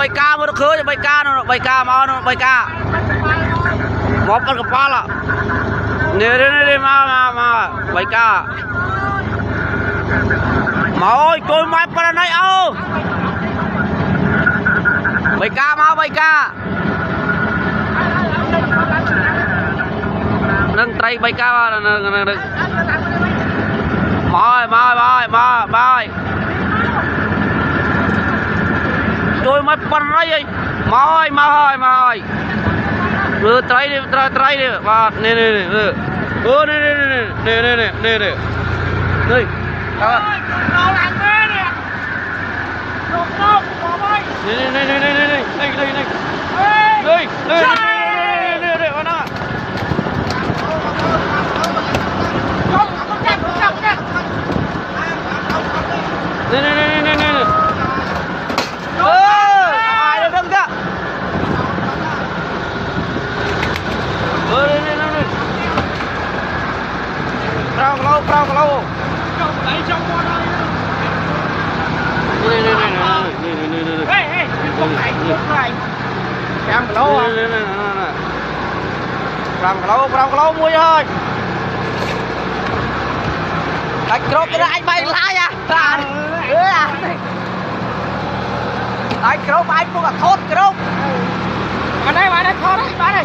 bay ca mà nó khơi bay ca nó bay ca mà nó bay ca một con cặp ba là nè mà bay ca mà ơi coi máy para này ô bay ca mà bay ca nâng tay bay ca nâng mời tôi mới bắn đấy mời đưa tay đi và nè ô nè đây Prao lâu lấy trong con ơi không này Prao lâu mua thôi đánh crop cái anh bay lại à đánh crop anh mua cả thốt crop ở đây thốt đấy bán đây